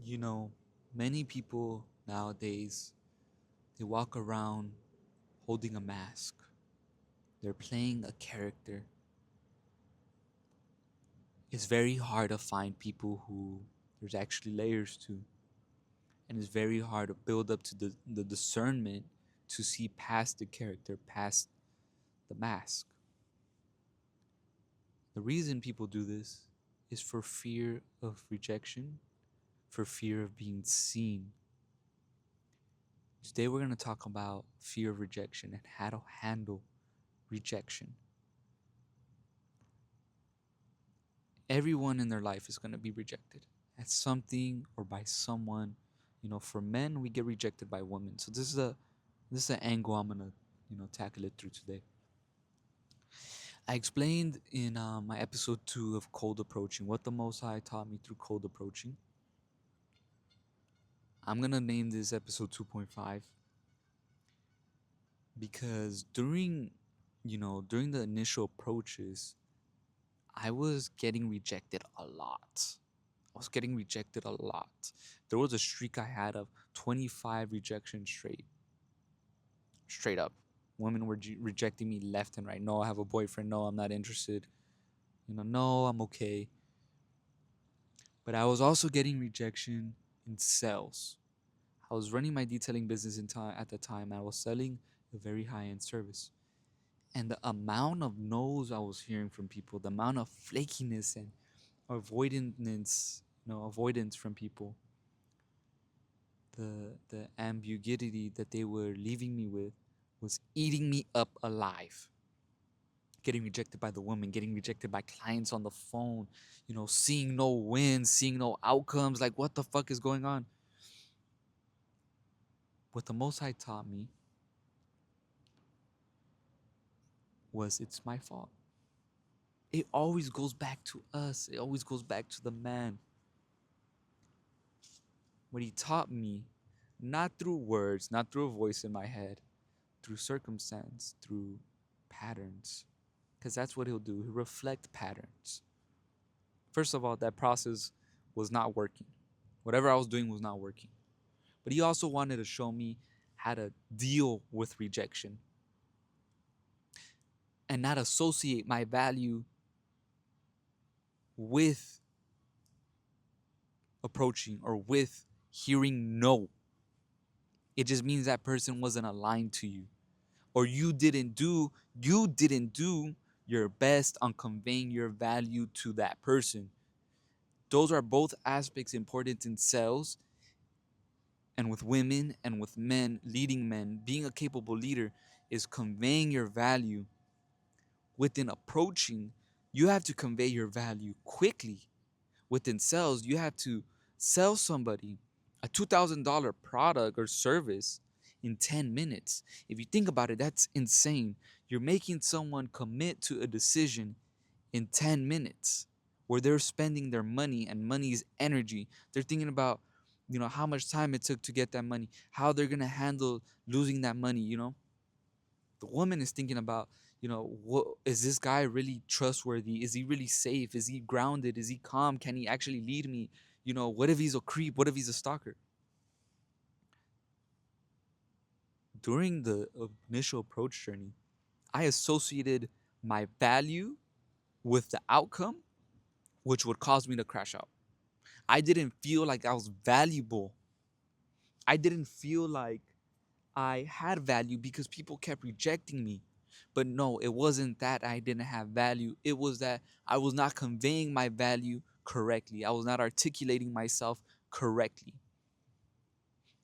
You know, many people nowadays, they walk around holding a mask. They're playing a character. It's very hard to find people who there's actually layers to. And it's very hard to build up to the discernment to see past the character, past the mask. The reason people do this is for fear of rejection, for fear of being seen. Today we're going to talk about fear of rejection and how to handle rejection. Everyone in their life is going to be rejected at something or by someone. You know, for men, we get rejected by women. So this is an angle I'm gonna tackle it through today. I explained in my episode 2 of cold approaching what the Most High taught me through cold approaching. I'm gonna name this episode 2.5 because during the initial approaches, I was getting rejected a lot. I was getting rejected a lot. There was a streak I had of 25 rejections straight up. Women were rejecting me left and right. No, I have a boyfriend. No, I'm not interested. No, I'm okay. But I was also getting rejection in sales. I was running my detailing business at the time. I was selling a very high end service. And the amount of no's I was hearing from people, the amount of flakiness and avoidance from people, the ambiguity that they were leaving me with was eating me up alive. Getting rejected by the woman, getting rejected by clients on the phone, seeing no wins, seeing no outcomes. Like, what the fuck is going on? What the Most High taught me was it's my fault. It always goes back to us, it always goes back to the man. What he taught me, not through words, not through a voice in my head, through circumstance, through patterns, because that's what he'll do. He'll reflect patterns. First of all, that process was not working. Whatever I was doing was not working. But he also wanted to show me how to deal with rejection and not associate my value with approaching or with hearing no. It just means that person wasn't aligned to you, or you didn't do your best on conveying your value to that person. Those are both aspects important in sales and with women and with men, leading men. Being a capable leader is conveying your value. Within approaching, you have to convey your value quickly. Within sales, you have to sell somebody a $2,000 product or service in 10 minutes. If you think about it, that's insane. You're making someone commit to a decision in 10 minutes where they're spending their money, and money is energy. They're thinking about, how much time it took to get that money, how they're going to handle losing that money. The woman is thinking about, what is this guy really trustworthy? Is he really safe? Is he grounded? Is he calm? Can he actually lead me? What if he's a creep? What if he's a stalker? During the initial approach journey, I associated my value with the outcome, which would cause me to crash out. I didn't feel like I was valuable. I didn't feel like I had value because people kept rejecting me. But no, it wasn't that I didn't have value. It was that I was not conveying my value correctly. I was not articulating myself correctly.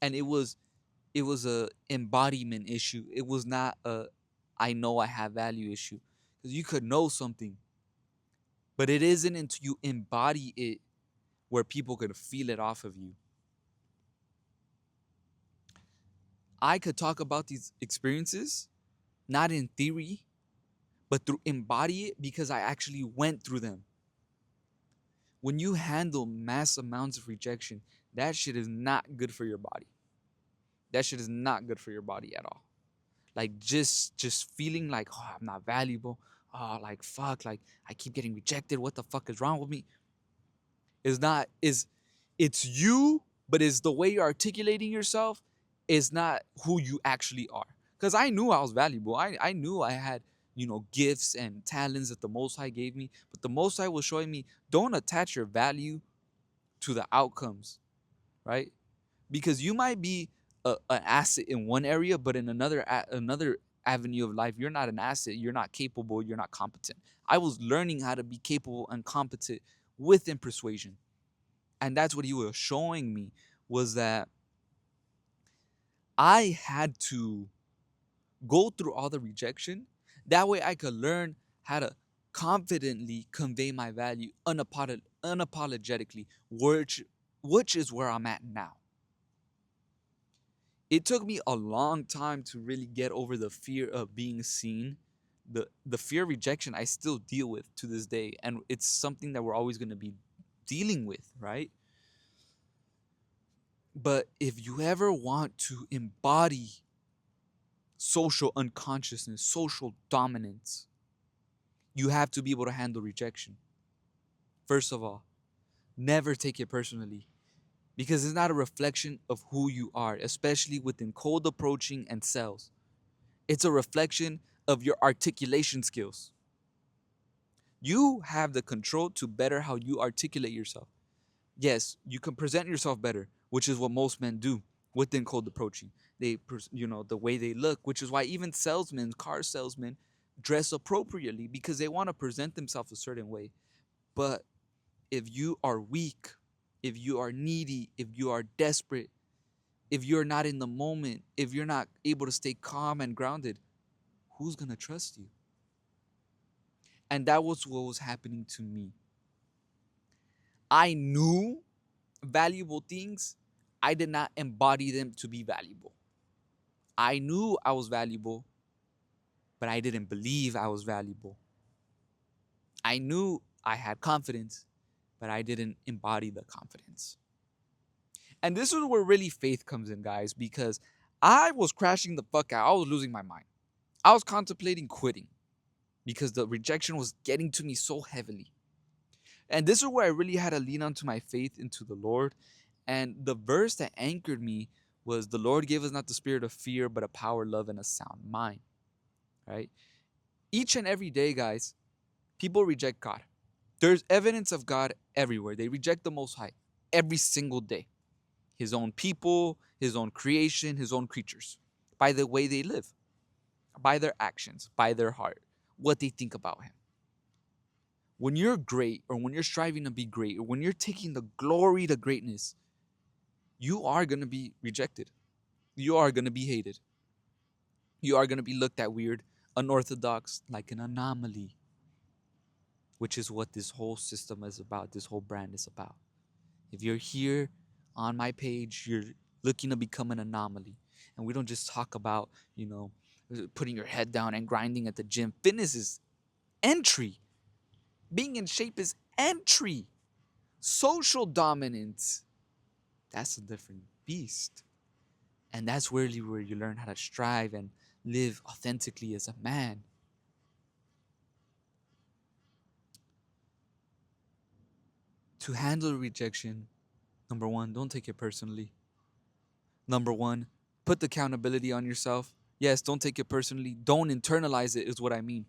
And it was a embodiment issue. It was not a I know I have value issue. Because you could know something, but it isn't until you embody it where people can feel it off of you. I could talk about these experiences, not in theory, but through embody it because I actually went through them. When you handle mass amounts of rejection, that shit is not good for your body. That shit is not good for your body at all. Like just feeling like, oh, I'm not valuable. Oh, like fuck, like I keep getting rejected. What the fuck is wrong with me? Is not is It's you, but it's the way you're articulating yourself is not who you actually are. Because I knew I was valuable. I knew I had, gifts and talents that the Most High gave me. But the Most High was showing me, don't attach your value to the outcomes, right? Because you might be an asset in one area, but in another avenue of life, you're not an asset. You're not capable. You're not competent. I was learning how to be capable and competent within persuasion, and that's what he was showing me, was that I had to go through all the rejection. That way I could learn how to confidently convey my value unapologetically, which is where I'm at now. It took me a long time to really get over the fear of being seen. The fear of rejection I still deal with to this day, and it's something that we're always going to be dealing with, right? But if you ever want to embody social unconsciousness, social dominance, you have to be able to handle rejection. First of all, never take it personally, because it's not a reflection of who you are, especially within cold approaching and sales. It's a reflection of your articulation skills. You have the control to better how you articulate yourself. Yes, you can present yourself better, which is what most men do within cold approaching. The way they look, which is why even salesmen, car salesmen, dress appropriately because they want to present themselves a certain way. But if you are weak, if you are needy, if you are desperate, if you're not in the moment, if you're not able to stay calm and grounded, who's going to trust you? And that was what was happening to me. I knew valuable things, I did not embody them to be valuable. I knew I was valuable, but I didn't believe I was valuable. I knew I had confidence, but I didn't embody the confidence. And this is where really faith comes in, guys, because I was crashing the fuck out. I was losing my mind. I was contemplating quitting because the rejection was getting to me so heavily. And this is where I really had to lean onto my faith into the Lord. And the verse that anchored me was, the Lord gave us not the spirit of fear, but a power, love, and a sound mind. Right? Each and every day, guys, people reject God. There's evidence of God everywhere. They reject the Most High every single day. His own people, his own creation, his own creatures, by the way they live, by their actions, by their heart, what they think about him. When you're great, or when you're striving to be great, or when you're taking the glory to greatness, you are going to be rejected. You are going to be hated. You are going to be looked at weird, unorthodox, like an anomaly, which is what this whole system is about, this whole brand is about. If you're here on my page, you're looking to become an anomaly. And we don't just talk about, putting your head down and grinding at the gym. Fitness is entry. Being in shape is entry. Social dominance, that's a different beast. And that's really where you learn how to strive and live authentically as a man. To handle rejection, number one, don't take it personally. Number one, put the accountability on yourself. Yes, don't take it personally. Don't internalize it, is what I mean.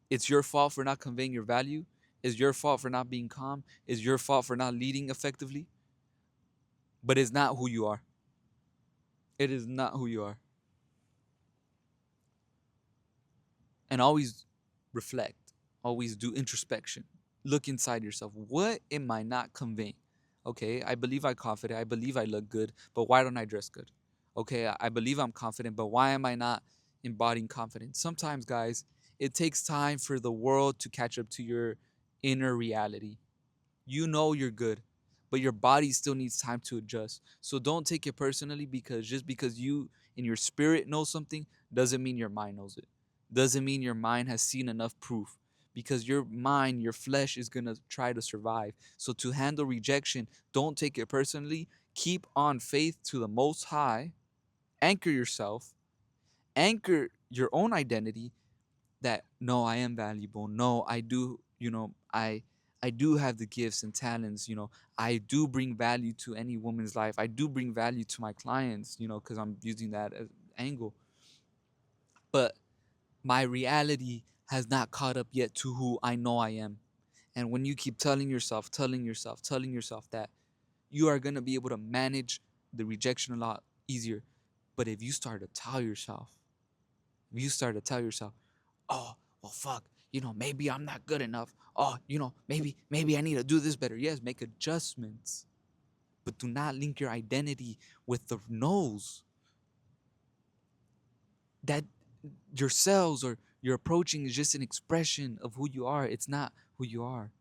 It's your fault for not conveying your value. It's your fault for not being calm. It's your fault for not leading effectively. But it's not who you are. It is not who you are. And always reflect. Always do introspection. Look inside yourself. What am I not conveying? Okay, I believe I'm confident. I believe I look good, but why don't I dress good? Okay, I believe I'm confident, but why am I not embodying confidence? Sometimes, guys, it takes time for the world to catch up to your inner reality. You know you're good, but your body still needs time to adjust. So don't take it personally, because just because you in your spirit know something doesn't mean your mind knows it. Doesn't mean your mind has seen enough proof, because your mind, your flesh is going to try to survive. So to handle rejection, don't take it personally. Keep on faith to the Most High. Anchor yourself. Anchor your own identity, that no, I am valuable. No, I do, I I do have the gifts and talents, I do bring value to any woman's life. I do bring value to my clients, because I'm using that as angle. But my reality has not caught up yet to who I know I am. And when you keep telling yourself, telling yourself that, you are going to be able to manage the rejection a lot easier. But if you start to tell yourself, oh, well, fuck, maybe I'm not good enough. Oh, maybe I need to do this better. Yes, make adjustments, but do not link your identity with the no's that your cells or your approaching is just an expression of who you are. It's not who you are.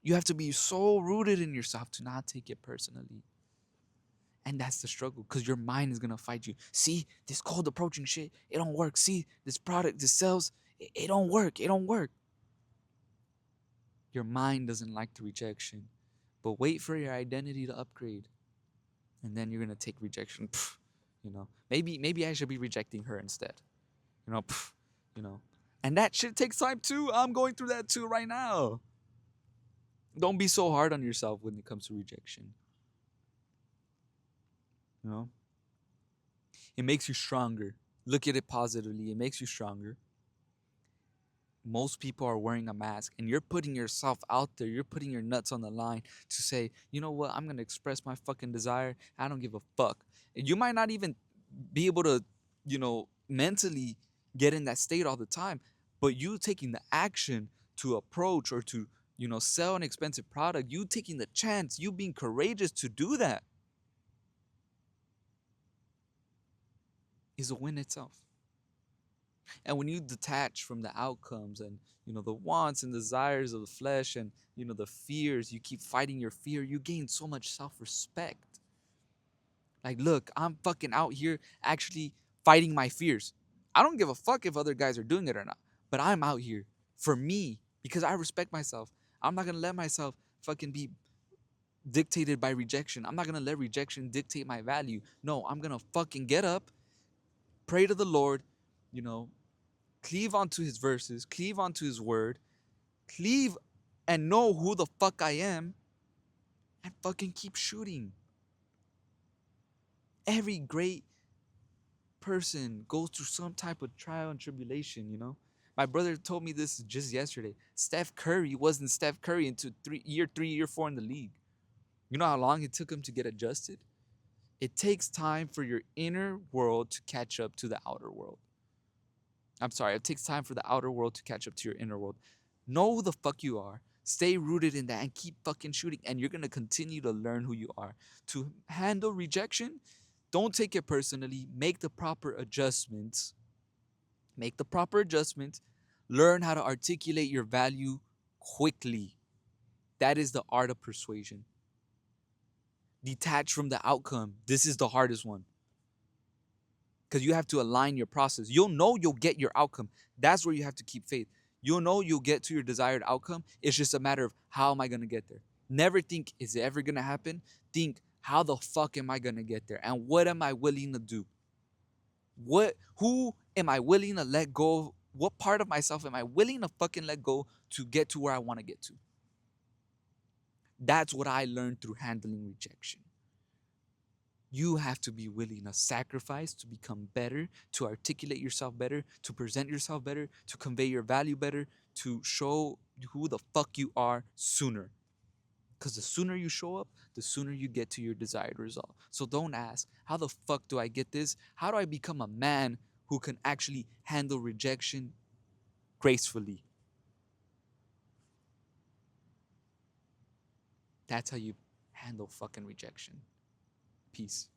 You have to be so rooted in yourself to not take it personally. And that's the struggle, because your mind is going to fight you. See, this cold approaching shit, it don't work. See, this product, this sells, it don't work. It don't work. Your mind doesn't like the rejection. But wait for your identity to upgrade. And then you're going to take rejection. Maybe I should be rejecting her instead. You know, pff, you know. And that shit takes time too. I'm going through that too right now. Don't be so hard on yourself when it comes to rejection. You know? It makes you stronger. Look at it positively. It makes you stronger. Most people are wearing a mask, and you're putting yourself out there. You're putting your nuts on the line to say, you know what? I'm going to express my fucking desire. I don't give a fuck. And you might not even be able to, mentally get in that state all the time, but you taking the action to approach or to, sell an expensive product, you taking the chance, you being courageous to do that is a win itself. And when you detach from the outcomes and, the wants and desires of the flesh and, the fears, you keep fighting your fear, you gain so much self-respect. Like, look, I'm fucking out here actually fighting my fears. I don't give a fuck if other guys are doing it or not, but I'm out here for me because I respect myself. I'm not going to let myself fucking be dictated by rejection. I'm not going to let rejection dictate my value. No, I'm going to fucking get up, pray to the Lord, you know, cleave onto his verses, cleave onto his word, cleave and know who the fuck I am, and fucking keep shooting. Every great person goes through some type of trial and tribulation. My brother told me this just yesterday. Steph Curry wasn't Steph Curry until year 4 in the league. You know how long it took him to get adjusted? It takes time for your inner world to catch up to the outer world. I'm sorry, it takes time for the outer world to catch up to your inner world. Know who the fuck you are. Stay rooted in that and keep fucking shooting. And you're going to continue to learn who you are. To handle rejection, don't take it personally. Make the proper adjustments. Learn how to articulate your value quickly. That is the art of persuasion. Detach from the outcome. This is the hardest one. Because you have to align your process. You'll know you'll get your outcome. That's where you have to keep faith. You'll know you'll get to your desired outcome. It's just a matter of, how am I going to get there? Never think, is it ever going to happen? Think, how the fuck am I going to get there? And what am I willing to do? Who am I willing to let go? What part of myself am I willing to fucking let go to get to where I want to get to? That's what I learned through handling rejection. You have to be willing to sacrifice to become better, to articulate yourself better, to present yourself better, to convey your value better, to show who the fuck you are sooner. Because the sooner you show up, the sooner you get to your desired result. So don't ask, how the fuck do I get this? How do I become a man who can actually handle rejection gracefully? That's how you handle fucking rejection. Peace.